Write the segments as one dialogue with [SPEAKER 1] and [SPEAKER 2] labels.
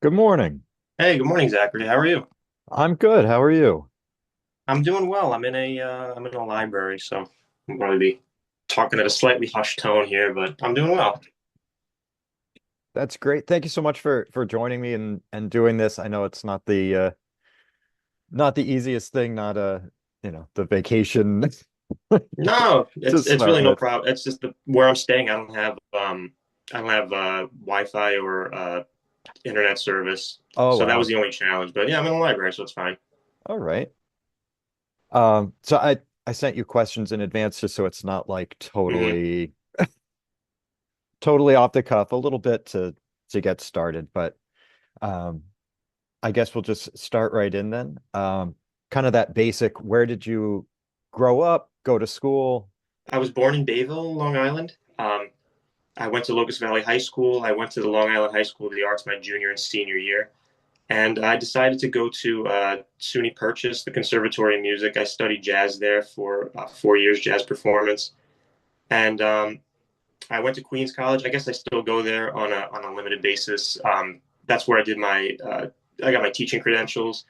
[SPEAKER 1] Good morning.
[SPEAKER 2] Hey, good morning, Zachary. How are you?
[SPEAKER 1] I'm good. How are you?
[SPEAKER 2] I'm doing well. I'm in a library, so I'm going to be talking at a slightly hushed tone here, but I'm doing well.
[SPEAKER 1] That's great. Thank you so much for joining me and doing this. I know it's not the easiest thing, not the vacation
[SPEAKER 2] No,
[SPEAKER 1] to
[SPEAKER 2] it's
[SPEAKER 1] start
[SPEAKER 2] really no
[SPEAKER 1] with.
[SPEAKER 2] problem. It's just where I'm staying. I don't have Wi-Fi or internet service,
[SPEAKER 1] Oh
[SPEAKER 2] so that was
[SPEAKER 1] wow.
[SPEAKER 2] the only challenge. But yeah, I'm in a library, so it's fine.
[SPEAKER 1] All right. So I sent you questions in advance just so it's not like
[SPEAKER 2] Hmm.
[SPEAKER 1] totally off the cuff, a little bit to get started, but um I guess we'll just start right in then. Kind of that basic, where did you grow up, go to school?
[SPEAKER 2] I was born in Bayville, Long Island. I went to Locust Valley High School. I went to the Long Island High School of the Arts my junior and senior year. And I decided to go to SUNY Purchase, the Conservatory of Music. I studied jazz there for 4 years, jazz performance. And I went to Queens College. I guess I still go there on a limited basis. That's where I got my teaching credentials.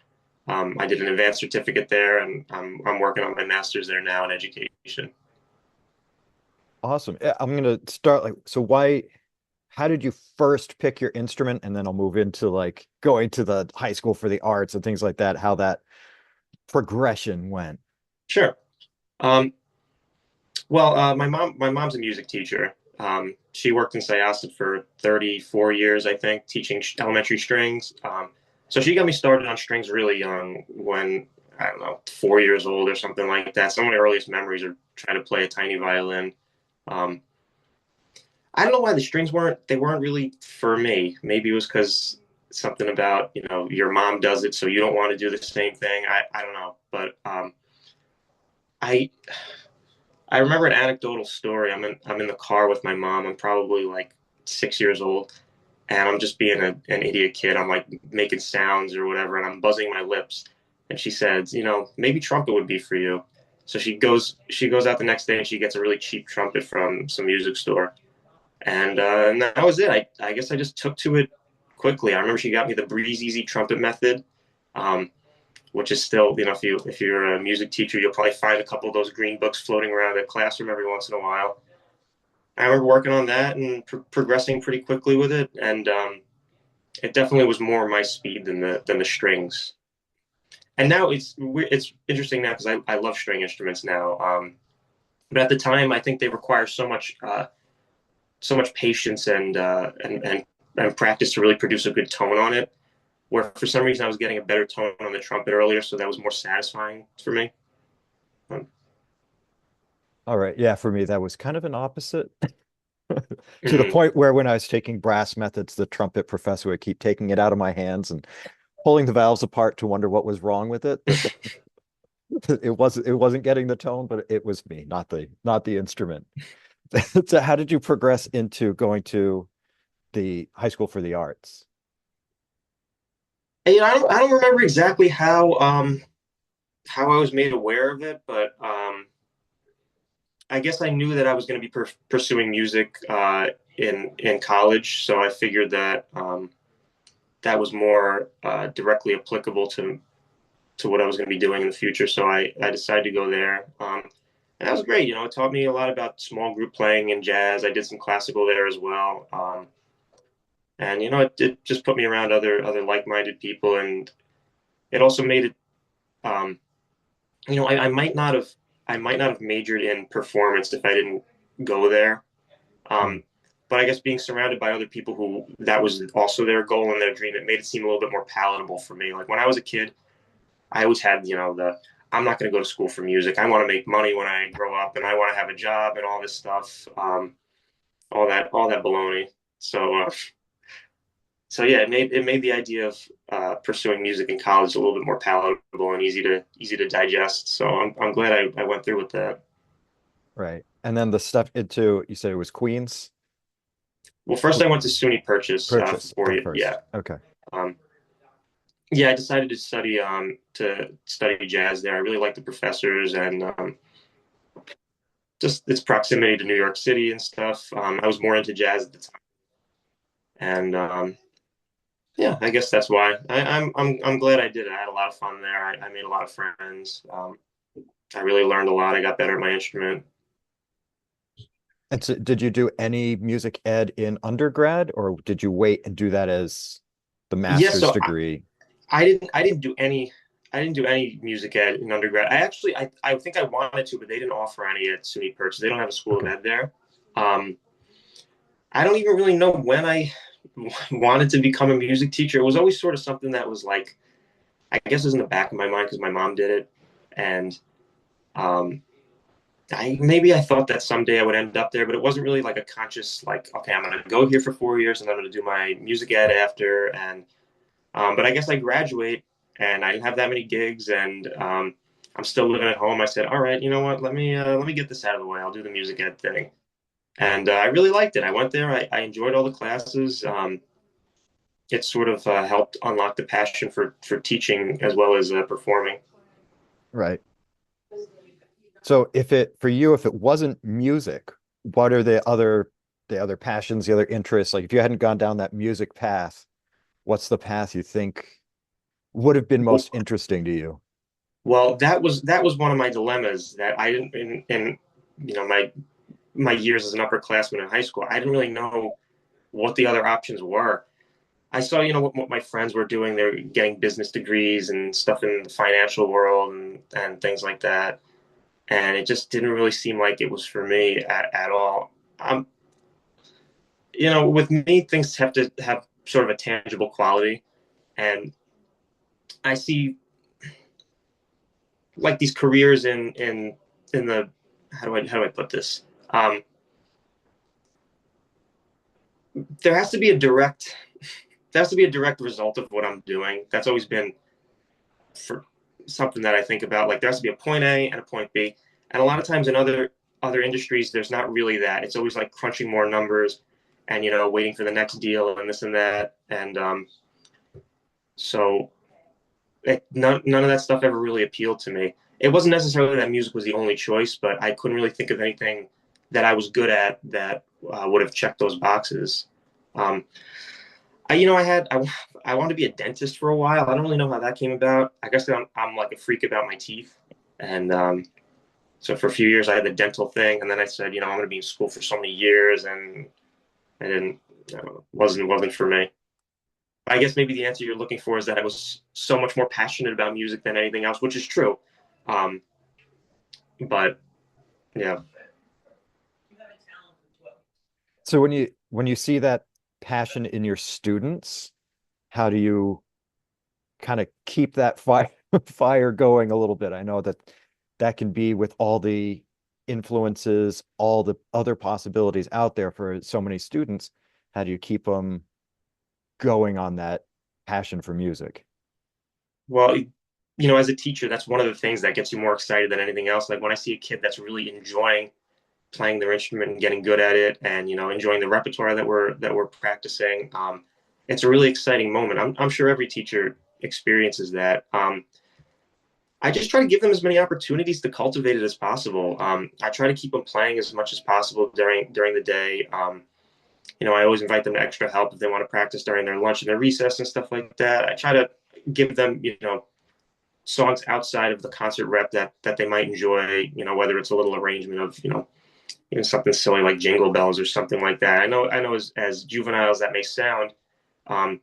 [SPEAKER 2] I did an advanced certificate there, and I'm working on my master's there now in education.
[SPEAKER 1] Awesome. Yeah, I'm gonna start like, so how did you first pick your instrument? And then I'll move into like going to the high school for the arts and things like that, how that progression went.
[SPEAKER 2] Sure. Um, well, my mom's a music teacher. She worked in Syosset for 34 years, I think, teaching elementary strings. So she got me started on strings really young when, I don't know, 4 years old or something like that. Some of my earliest memories are trying to play a tiny violin. Um, I don't know why the strings weren't really for me. Maybe it was because something about, your mom does it, so you don't want to do the same thing. I don't know. But I I remember an anecdotal story. I'm in the car with my mom. I'm probably like 6 years old, and I'm just being an idiot kid. I'm like making sounds or whatever, and I'm buzzing my lips. And she says, maybe trumpet would be for you. So she goes out the next day and she gets a really cheap trumpet from some music store, and that was it. I guess I just took to it quickly. I remember she got me the Breeze Easy trumpet method. Um, which is still, if you're a music teacher, you'll probably find a couple of those green books floating around the classroom every once in a while. I remember working on that and progressing pretty quickly with it, and it definitely was more my speed than the strings. And now it's interesting now because I love string instruments now. But at the time, I think they require so much patience and practice to really produce a good tone on it. Where for some reason I was getting a better tone on the trumpet earlier, so that was more satisfying for me. Um,
[SPEAKER 1] All right. Yeah, for me, that was kind of an opposite to the
[SPEAKER 2] mhm.
[SPEAKER 1] point where when I was taking brass methods, the trumpet professor would keep taking it out of my hands and pulling the valves apart to wonder what was wrong with it. That it wasn't getting the tone, but it was me, not the instrument. So how did you progress into going to the high school for the arts?
[SPEAKER 2] And, I don't remember exactly how I was made aware of it, but I guess I knew that I was going to be pursuing music in college, so I figured that that was more directly applicable to what I was going to be doing in the future. So I decided to go there, and that was great. It taught me a lot about small group playing and jazz. I did some classical there as well, and it just put me around other like-minded people, and it also made it. Um, I might not have majored in performance if I didn't go there.
[SPEAKER 1] Hmm.
[SPEAKER 2] Um, but I guess being surrounded by other people who that was also their goal and their dream, it made it seem a little bit more palatable for me. Like when I was a kid, I always had, the I'm not going to go to school for music. I want to make money when I grow up, and I want to have a job and all this stuff, all that baloney. So yeah, it made the idea of pursuing music in college a little bit more palatable and easy to digest. So I'm glad I went through with that.
[SPEAKER 1] Right. And then the step into, you said it was Queens
[SPEAKER 2] Well, first I went to SUNY Purchase for
[SPEAKER 1] Purchase
[SPEAKER 2] 4 years. Yeah,
[SPEAKER 1] first. Okay.
[SPEAKER 2] um, yeah. I decided to study jazz there. I really liked the professors and just its proximity to New York City and stuff. I was more into jazz at the time, and Yeah, I guess that's why. I'm glad I did it. I had a lot of fun there. I made a lot of friends. I really learned a lot. I got better at my instrument.
[SPEAKER 1] And so did you do any music ed in undergrad, or did you wait and do that as the
[SPEAKER 2] Yes,
[SPEAKER 1] master's
[SPEAKER 2] so
[SPEAKER 1] degree?
[SPEAKER 2] I didn't do any music ed in undergrad. I think I wanted to, but they didn't offer any at SUNY Purchase. They don't have a school of
[SPEAKER 1] Okay.
[SPEAKER 2] ed there. Um, I don't even really know when I wanted to become a music teacher. It was always sort of something that was like, I guess it was in the back of my mind because my mom did it. And um, I thought that someday I would end up there, but it wasn't really like a conscious, like, okay, I'm going to go here for 4 years and I'm going to do my music ed after. But I guess I graduate and I didn't have that many gigs and I'm still living at home. I said, all right, you know what? Let me get this out of the way. I'll do the music ed thing. And I really liked it. I went there. I enjoyed all the classes. It sort of helped unlock the passion for teaching as well as performing.
[SPEAKER 1] Right. So if it for you, if it wasn't music, what are the other passions, the other interests? Like if you hadn't gone down that music path, what's the path you think would have been most interesting to you?
[SPEAKER 2] Well, that was one of my dilemmas that I didn't in you know my years as an upperclassman in high school. I didn't really know what the other options were. I saw, what my friends were doing. They're getting business degrees and stuff in the financial world and things like that. And it just didn't really seem like it was for me at all. With me, things have to have sort of a tangible quality. And I see like these careers in the how do I put this? Um, there has to be a direct there has to be a direct result of what I'm doing. That's always been for something that I think about. Like there has to be a point A and a point B, and a lot of times in other industries, there's not really that. It's always like crunching more numbers and waiting for the next deal and this and that, and so none of that stuff ever really appealed to me. It wasn't necessarily that music was the only choice, but I couldn't really think of anything that I was good at that would have checked those boxes. Um, I wanted to be a dentist for a while. I don't really know how that came about. I guess I'm like a freak about my teeth, and so for a few years I had the dental thing, and then I said, I'm going to be in school for so many years, and I didn't. I don't know, wasn't for me. I guess maybe the answer you're looking for is that I was so much more passionate about music than anything else, which is true. Um, but yeah,
[SPEAKER 1] So when you see that passion in your students, how do you kind of keep that fire fire going a little bit? I know that that can be with all the influences, all the other possibilities out there for so many students. How do you keep them going on that passion for music?
[SPEAKER 2] well, as a teacher, that's one of the things that gets you more excited than anything else. Like when I see a kid that's really enjoying playing their instrument and getting good at it, and enjoying the repertoire that we're practicing, it's a really exciting moment. I'm sure every teacher experiences that. I just try to give them as many opportunities to cultivate it as possible. I try to keep them playing as much as possible during the day. I always invite them to extra help if they want to practice during their lunch and their recess and stuff like that. I try to give them, songs outside of the concert rep that they might enjoy. Whether it's a little arrangement of, even something silly like Jingle Bells or something like that. I know, as juvenile as that may sound, um,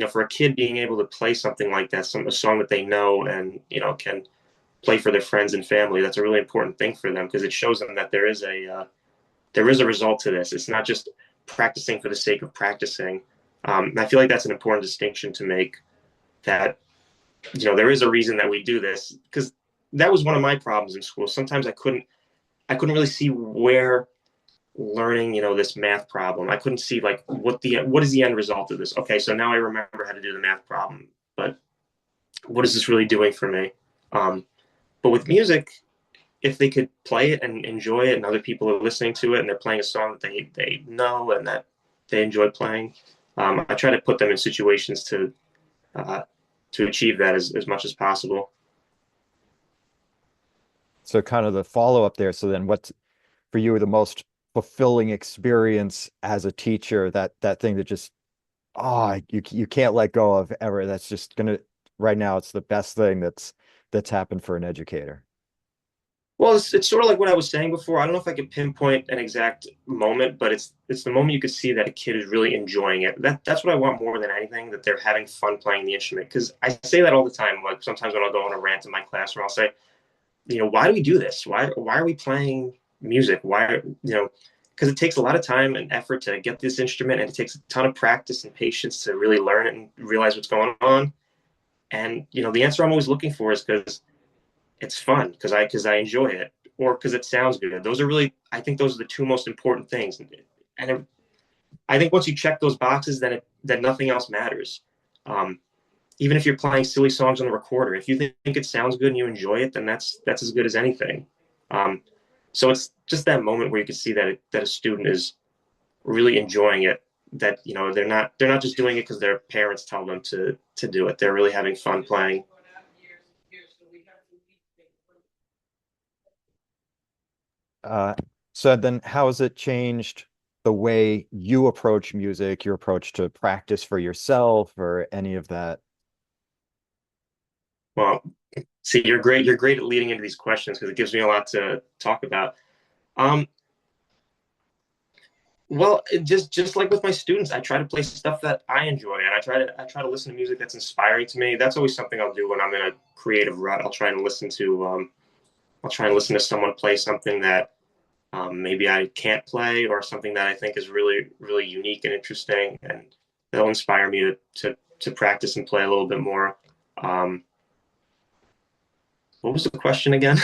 [SPEAKER 2] for a kid being able to play something like that, a song that they know and can play for their friends and family, that's a really important thing for them because it shows them that there is a result to this. It's not just practicing for the sake of practicing. I feel like that's an important distinction to make. That there is a reason that we do this because that was one of my problems in school. Sometimes I couldn't really see where learning this math problem. I couldn't see like what is the end result of this. Okay, so now I remember how to do the math problem, but what is this really doing for me? But with music, if they could play it and enjoy it, and other people are listening to it, and they're playing a song that they know and that they enjoy playing, I try to put them in situations uh, to achieve that as much as possible.
[SPEAKER 1] So kind of the follow up there. So then what's for you the most fulfilling experience as a teacher, that thing that just Oh, you can't let go of ever. That's just gonna right now. It's the best thing that's happened for an educator.
[SPEAKER 2] Well, it's sort of like what I was saying before. I don't know if I could pinpoint an exact moment, but it's the moment you could see that a kid is really enjoying it. That's what I want more than anything, that they're having fun playing the instrument. Because I say that all the time. Like sometimes when I'll go on a rant in my classroom, I'll say, why do we do this? Why are we playing music? Because it takes a lot of time and effort to get this instrument, and it takes a ton of practice and patience to really learn it and realize what's going on. And the answer I'm always looking for is because it's fun, because I enjoy it, or because it sounds good. Those are really, I think, those are the two most important things. And I think once you check those boxes, then nothing else matters. Um, Even if you're playing silly songs on the recorder, if you think it sounds good and you enjoy it, then that's as good as anything. Um, so it's just that moment where you can see that a student is really enjoying it. That they're not just doing it because their parents tell them to do it. They're really having fun playing.
[SPEAKER 1] Uh, so then how has it changed the way you approach music, your approach to practice for yourself or any of that?
[SPEAKER 2] Well, see, you're great. You're great at leading into these questions because it gives me a lot to talk about. Um, well, just like with my students, I try to play stuff that I enjoy, and I try to listen to music that's inspiring to me. That's always something I'll do when I'm in a creative rut. I'll try and listen to someone play something that maybe I can't play, or something that I think is really really unique and interesting, and they'll inspire me to practice and play a little bit more. Um, what was the question again?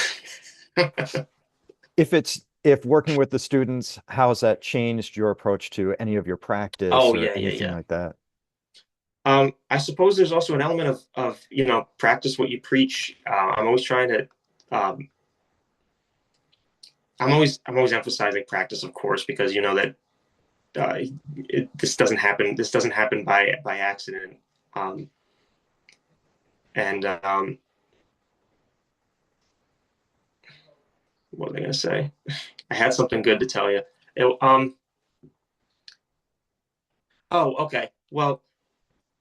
[SPEAKER 1] If working with the students, how has that changed your approach to any of your practice
[SPEAKER 2] Oh
[SPEAKER 1] or
[SPEAKER 2] yeah, yeah,
[SPEAKER 1] anything
[SPEAKER 2] yeah.
[SPEAKER 1] like that?
[SPEAKER 2] I suppose there's also an element of practice what you preach. I'm always trying to. Um, I'm always emphasizing practice, of course, because you know that this doesn't happen. This doesn't happen by accident. Um, and what was I going to say? I had something good to tell you. It, oh, okay. Well,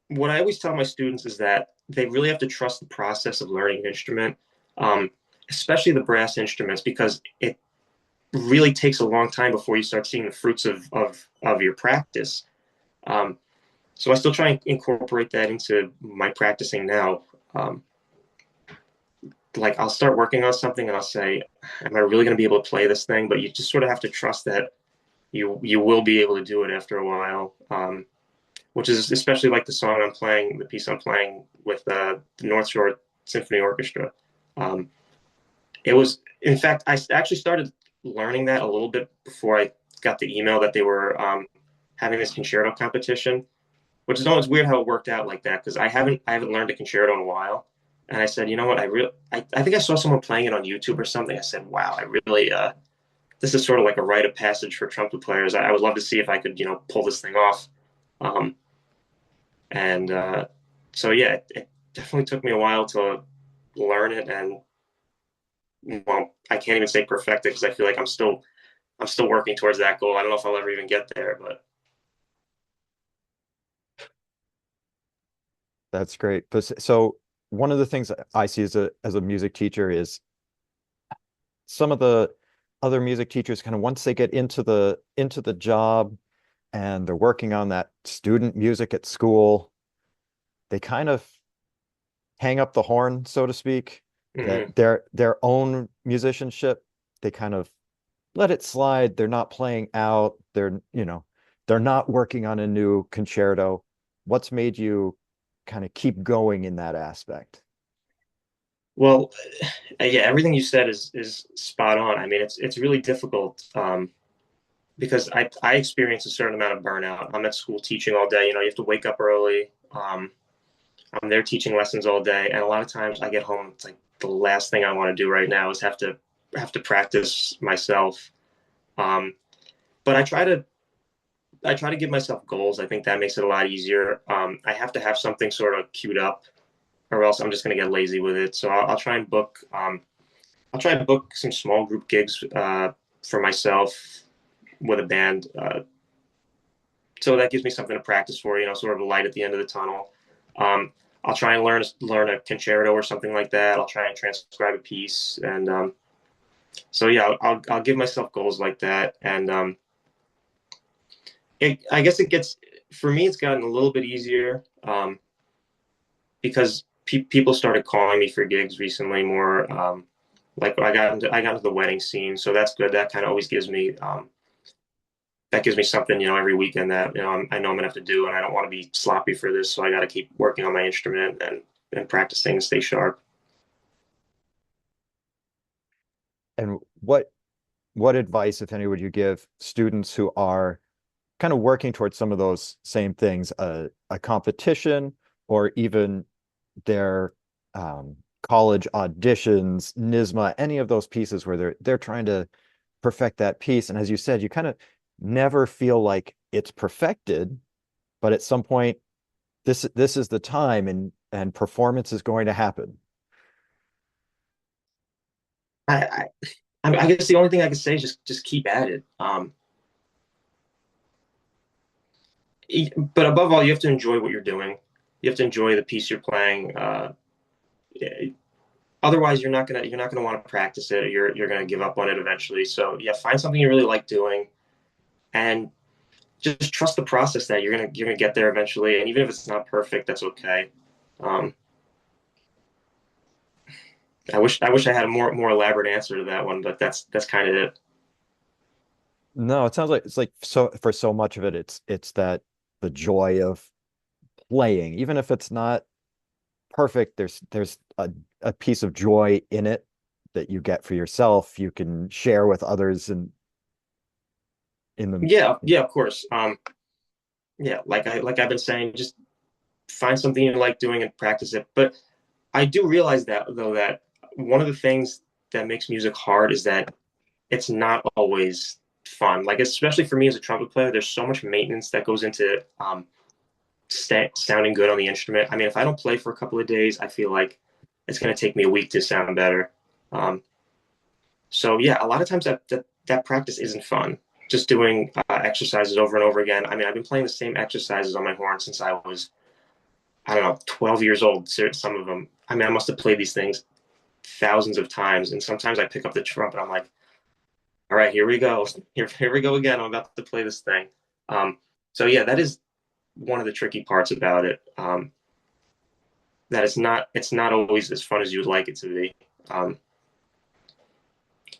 [SPEAKER 2] what I always tell my students is that they really have to trust the process of learning an instrument, um, especially the brass instruments, because it really takes a long time before you start seeing the fruits of your practice. Um, so I still try and incorporate that into my practicing now. Um, like I'll start working on something and I'll say, "Am I really going to be able to play this thing?" But you just sort of have to trust that you will be able to do it after a while. Which is especially like the piece I'm playing with the North Shore Symphony Orchestra. Um, it was, in fact, I actually started learning that a little bit before I got the email that they were having this concerto competition, which is always weird how it worked out like that because I haven't learned a concerto in a while. And I said, you know what, I think I saw someone playing it on YouTube or something. I said, wow, I really this is sort of like a rite of passage for trumpet players. I would love to see if I could pull this thing off. Um, and so yeah, it definitely took me a while to learn it, and well, I can't even say perfect it because I feel like I'm still working towards that goal. I don't know if I'll ever even get there, but
[SPEAKER 1] That's great. So one of the things I see as a music teacher is some of the other music teachers kind of once they get into the job and they're working on that student music at school, they kind of hang up the horn, so to speak, that
[SPEAKER 2] mm-hmm.
[SPEAKER 1] their own musicianship, they kind of let it slide. They're not playing out. They're not working on a new concerto. What's made you kind of keep going in that aspect?
[SPEAKER 2] Well, yeah, everything you said is spot on. I mean, it's really difficult because I experience a certain amount of burnout. I'm at school teaching all day. You have to wake up early. I'm there teaching lessons all day, and a lot of times I get home. It's like the last thing I want to do right now is have to practice myself. Um, but I try to give myself goals. I think that makes it a lot easier. I have to have something sort of queued up, or else I'm just going to get lazy with it. So I'll try and book. I'll try and book some small group gigs for myself with a band so that gives me something to practice for, sort of a light at the end of the tunnel. Um, I'll try and learn a concerto or something like that. I'll try and transcribe a piece, and so yeah, I'll give myself goals like that, and I guess it gets for me. It's gotten a little bit easier because people started calling me for gigs recently more. Like I got into the wedding scene, so that's good. That kind of always gives me that gives me something, every weekend that I know I'm gonna have to do, and I don't want to be sloppy for this, so I got to keep working on my instrument and practicing and stay sharp.
[SPEAKER 1] And what advice, if any, would you give students who are kind of working towards some of those same things, a competition or even their college auditions, NISMA, any of those pieces where they're trying to perfect that piece. And as you said, you kind of never feel like it's perfected, but at some point, this is the time and performance is going to happen.
[SPEAKER 2] I, I guess the only thing I can say is just keep at it. But above all, you have to enjoy what you're doing. You have to enjoy the piece you're playing. Otherwise, you're not gonna want to practice it. You're gonna give up on it eventually. So yeah, find something you really like doing, and just trust the process that you're gonna get there eventually. And even if it's not perfect, that's okay. Um, I wish I had a more elaborate answer to that one, but that's kind of it.
[SPEAKER 1] No, it sounds like it's like so for so much of it, it's that the joy of playing, even if it's not perfect, there's a piece of joy in it that you get for yourself. You can share with others and in the
[SPEAKER 2] Yeah, yeah, of course. Yeah, like I've been saying, just find something you like doing and practice it. But I do realize that though that one of the things that makes music hard is that it's not always fun. Like especially for me as a trumpet player, there's so much maintenance that goes into sounding good on the instrument. I mean, if I don't play for a couple of days, I feel like it's going to take me a week to sound better. Um, so yeah, a lot of times that practice isn't fun. Just doing exercises over and over again. I mean, I've been playing the same exercises on my horn since I was, I don't know, 12 years old. Some of them. I mean, I must have played these things thousands of times, and sometimes I pick up the trumpet. I'm like, all right, here we go. Here we go again. I'm about to play this thing. Um, so yeah, that is one of the tricky parts about it. That it's not always as fun as you would like it to be. Um,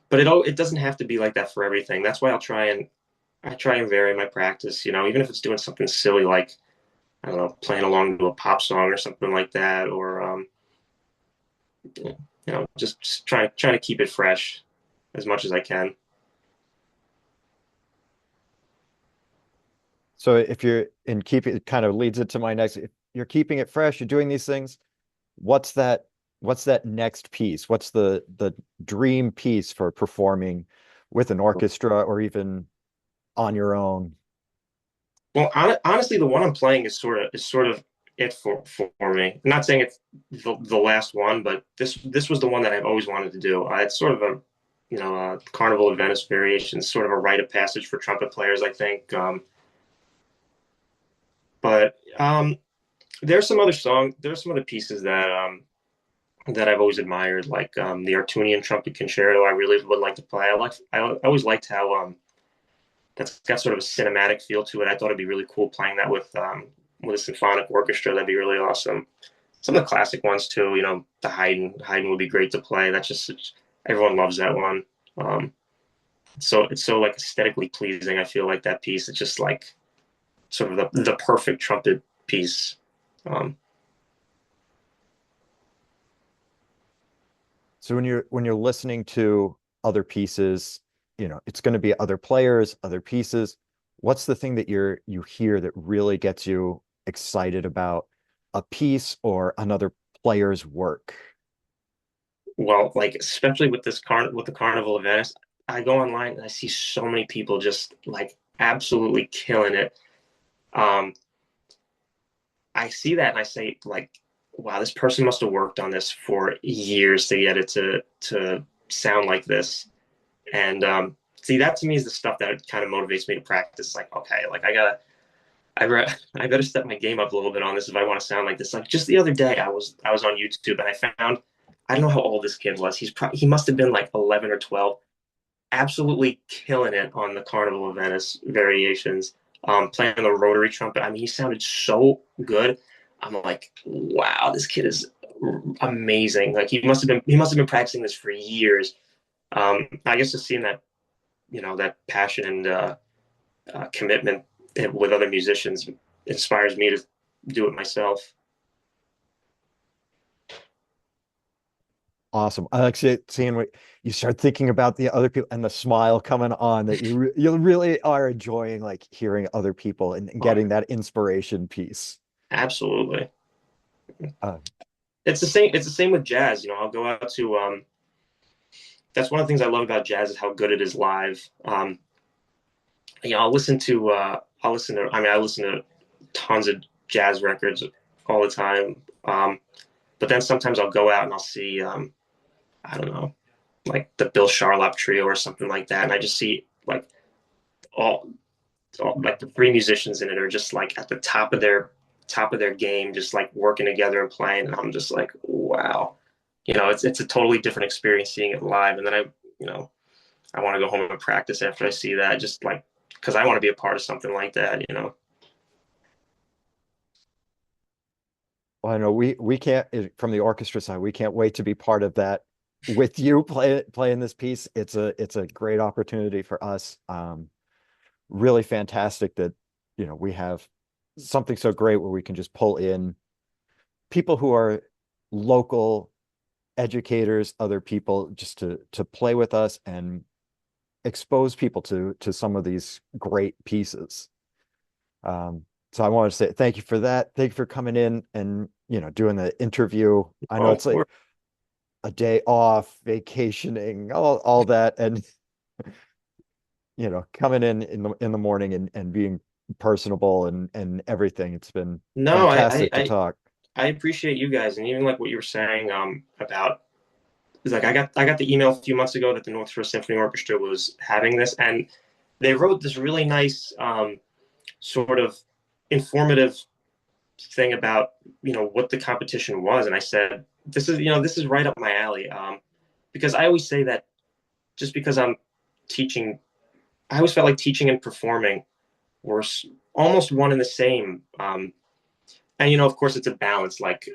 [SPEAKER 2] but it doesn't have to be like that for everything. That's why I try and vary my practice. Even if it's doing something silly like I don't know, playing along to a pop song or something like that, or just trying to keep it fresh as much as I can.
[SPEAKER 1] so if you're in keeping it kind of leads into my next, if you're keeping it fresh, you're doing these things, what's that what's that next piece? What's the dream piece for performing with an orchestra or even on your own?
[SPEAKER 2] Well, honestly, the one I'm playing is sort of it for me. I'm not saying it's the last one, but this was the one that I've always wanted to do. It's sort of a Carnival of Venice variation, sort of a rite of passage for trumpet players, I think. But there's some other pieces that I've always admired, like the Artunian trumpet concerto. I really would like to play. I always liked how that's got sort of a cinematic feel to it. I thought it'd be really cool playing that with a symphonic orchestra. That'd be really awesome. Some of the classic ones too. The Haydn would be great to play. That's just everyone loves that one. Um, so it's so like aesthetically pleasing. I feel like that piece. It's just like sort of the perfect trumpet piece. Um,
[SPEAKER 1] So when you're listening to other pieces, it's going to be other players, other pieces. What's the thing that you hear that really gets you excited about a piece or another player's work?
[SPEAKER 2] well, like especially with with the Carnival of Venice, I go online and I see so many people just like absolutely killing it. Um, I see that and I say like, wow, this person must have worked on this for years to get it to sound like this. And see, that to me is the stuff that kind of motivates me to practice. Like, okay, like I gotta I better step my game up a little bit on this if I want to sound like this. Like just the other day, I was on YouTube and I found I don't know how old this kid was. He must have been like 11 or 12, absolutely killing it on the Carnival of Venice variations, playing the rotary trumpet. I mean, he sounded so good. I'm like, wow, this kid is amazing. Like he must have been practicing this for years. I guess just seeing that, that passion and commitment with other musicians inspires me to do it myself.
[SPEAKER 1] Awesome. I like seeing what you start thinking about the other people and the smile coming on that you really are enjoying like hearing other people and
[SPEAKER 2] Oh,
[SPEAKER 1] getting that inspiration piece.
[SPEAKER 2] absolutely.
[SPEAKER 1] Uh,
[SPEAKER 2] It's the same. It's the same with jazz. I'll go out to. That's one of the things I love about jazz is how good it is live. I'll listen to. I'll listen to. I mean, I listen to tons of jazz records all the time. But then sometimes I'll go out and I'll see. I don't know, like the Bill Charlap trio or something like that, and I just see like all, like the three musicians in it are just like at the top of their game, just like working together and playing, and I'm just like, wow. It's a totally different experience seeing it live, and then you know, I want to go home and practice after I see that, just like because I want to be a part of something like that.
[SPEAKER 1] well, I know we can't from the orchestra side, we can't wait to be part of that with you playing this piece. It's a great opportunity for us. Really fantastic that we have something so great where we can just pull in people who are local educators, other people just to play with us and expose people to some of these great pieces. So I want to say thank you for that. Thank you for coming in and doing the interview. I know
[SPEAKER 2] Oh,
[SPEAKER 1] it's like a day off, vacationing, all that, and coming in the morning and being personable and everything. It's been
[SPEAKER 2] no, I, I
[SPEAKER 1] fantastic to
[SPEAKER 2] I
[SPEAKER 1] talk.
[SPEAKER 2] I appreciate you guys, and even like what you were saying about. It's like I got the email a few months ago that the North Shore Symphony Orchestra was having this, and they wrote this really nice sort of informative thing about what the competition was, and I said this is right up my alley, because I always say that just because I'm teaching, I always felt like teaching and performing were almost one and the same. And of course, it's a balance. Like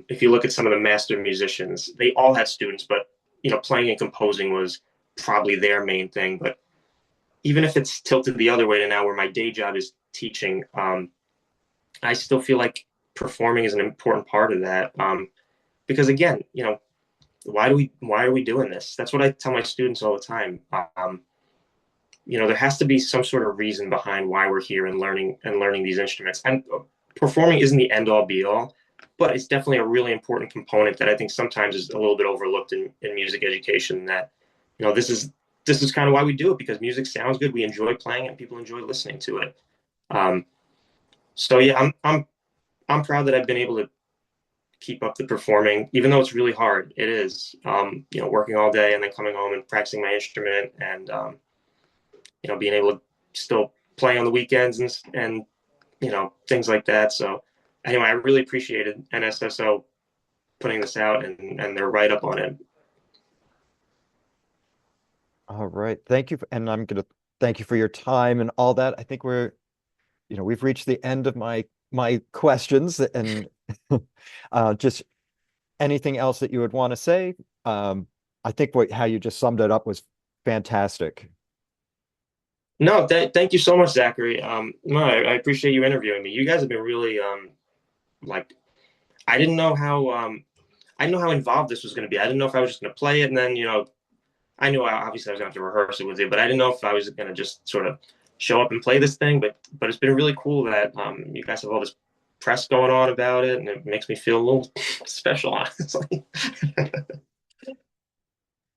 [SPEAKER 2] if you look at some of the master musicians, they all had students, but playing and composing was probably their main thing. But even if it's tilted the other way to now, where my day job is teaching, I still feel like performing is an important part of that. Because again, why are we doing this? That's what I tell my students all the time. There has to be some sort of reason behind why we're here and learning these instruments. And performing isn't the end all be all, but it's definitely a really important component that I think sometimes is a little bit overlooked in music education. That this is kind of why we do it, because music sounds good, we enjoy playing it, and people enjoy listening to it. Um, so yeah, I'm proud that I've been able to keep up the performing, even though it's really hard. It is, working all day and then coming home and practicing my instrument, and being able to still play on the weekends and things like that. So anyway, I really appreciated NSSO putting this out and their write up on it.
[SPEAKER 1] All right. Thank you. And I'm gonna thank you for your time and all that. I think we've reached the end of my questions and just anything else that you would want to say. I think how you just summed it up was fantastic.
[SPEAKER 2] No, thank you so much, Zachary. No, I appreciate you interviewing me. You guys have been really like I didn't know how I didn't know how involved this was going to be. I didn't know if I was just going to play it and then I knew obviously I was going to have to rehearse it with you, but I didn't know if I was going to just sort of show up and play this thing. But it's been really cool that you guys have all this press going on about it, and it makes me feel a little special, honestly.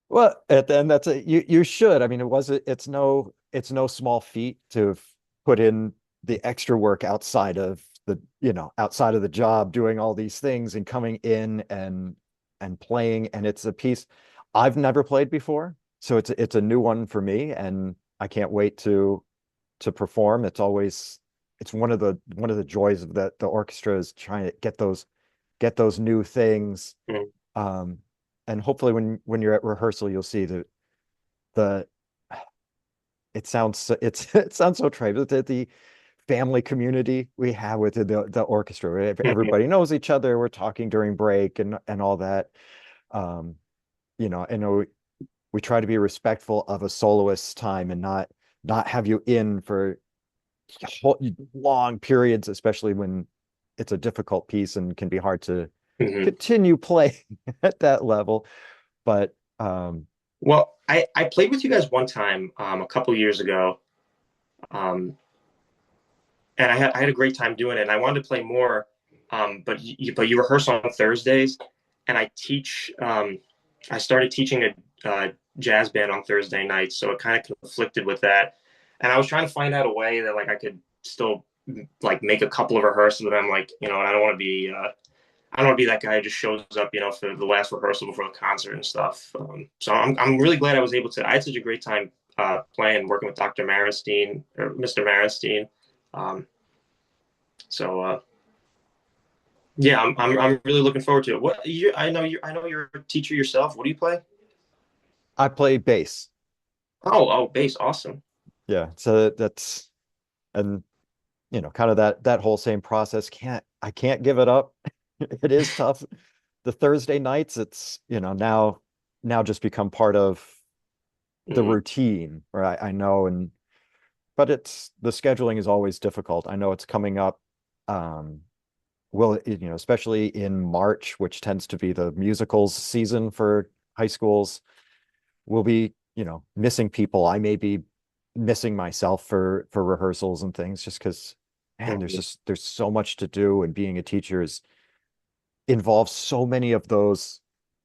[SPEAKER 1] Well, at the end, you should. I mean, it's no small feat to have put in the extra work outside of the job, doing all these things and coming in and playing. And it's a piece I've never played before, so it's a new one for me, and I can't wait to perform. it's one of the joys of the orchestra is trying to get those new things.
[SPEAKER 2] Mm.
[SPEAKER 1] Um, and hopefully when you're at rehearsal, you'll see the it sounds so trite, but the family community we have with the orchestra, right?
[SPEAKER 2] Mhm.
[SPEAKER 1] Everybody knows each other. We're talking during break and all that. Um, I know we try to be respectful of a soloist's time and not have you in for long periods, especially when it's a difficult piece and can be hard to
[SPEAKER 2] Mhm.
[SPEAKER 1] continue playing at that level. But
[SPEAKER 2] Well, I played with you guys one time a couple years ago, um, and I had a great time doing it. And I wanted to play more, but you rehearse on Thursdays, and I started teaching a jazz band on Thursday nights, so it kind of conflicted with that. And I was trying to find out a way that like I could still like make a couple of rehearsals, but I'm like, I don't want to be I don't want to be that guy who just shows up, for the last rehearsal before the concert and stuff. So I'm really glad I was able to. I had such a great time playing, working with Dr. Marenstein or Mr. Marenstein. Um, so yeah, I'm really looking forward to it. I know you're a teacher yourself. What do you play?
[SPEAKER 1] I play bass.
[SPEAKER 2] Oh, bass, awesome.
[SPEAKER 1] Yeah, so that's and kind of that whole same process. I can't give it up. It is tough. The Thursday nights, it's now just become part of the
[SPEAKER 2] Hmm.
[SPEAKER 1] routine, right? I know, but it's the scheduling is always difficult. I know it's coming up. Um, especially in March, which tends to be the musicals season for high schools, we'll be, missing people. I may be missing myself for rehearsals and things just because, man,
[SPEAKER 2] Hmm.
[SPEAKER 1] there's so much to do, and being a teacher is involves so many of those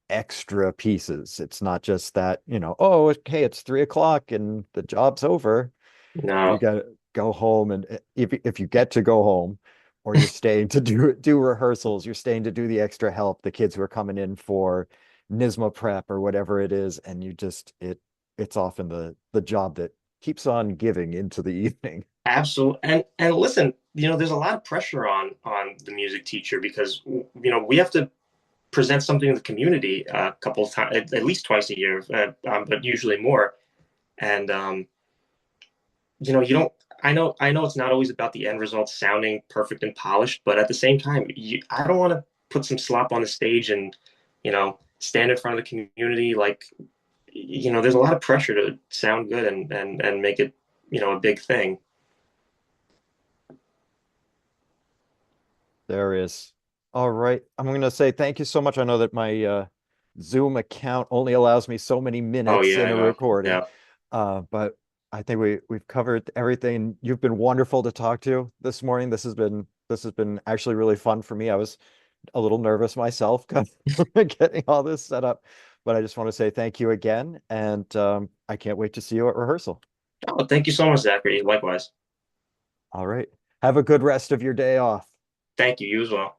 [SPEAKER 1] extra pieces. It's not just that, oh, okay, it's 3 o'clock and the job's over. You
[SPEAKER 2] No,
[SPEAKER 1] got to go home, and if you get to go home, or you're staying to do rehearsals, you're staying to do the extra help, the kids who are coming in for NISMA prep or whatever it is, and it's often the job that keeps on giving into the evening.
[SPEAKER 2] absolutely. And listen, there's a lot of pressure on the music teacher because we have to present something to the community a couple of times, at least twice a year, but usually more. And you don't. I know it's not always about the end result sounding perfect and polished, but at the same time, I don't want to put some slop on the stage and stand in front of the community. Like, there's a lot of pressure to sound good and make it a big thing.
[SPEAKER 1] There is. All right. I'm going to say thank you so much. I know that my Zoom account only allows me so many
[SPEAKER 2] Oh
[SPEAKER 1] minutes
[SPEAKER 2] yeah,
[SPEAKER 1] in
[SPEAKER 2] I
[SPEAKER 1] a
[SPEAKER 2] know.
[SPEAKER 1] recording.
[SPEAKER 2] Yeah.
[SPEAKER 1] But I think we've covered everything. You've been wonderful to talk to this morning. This has been actually really fun for me. I was a little nervous myself getting all this set up, but I just want to say thank you again, and I can't wait to see you at rehearsal.
[SPEAKER 2] Oh, thank you so much, Zachary. Likewise.
[SPEAKER 1] All right. Have a good rest of your day off.
[SPEAKER 2] Thank you. You as well.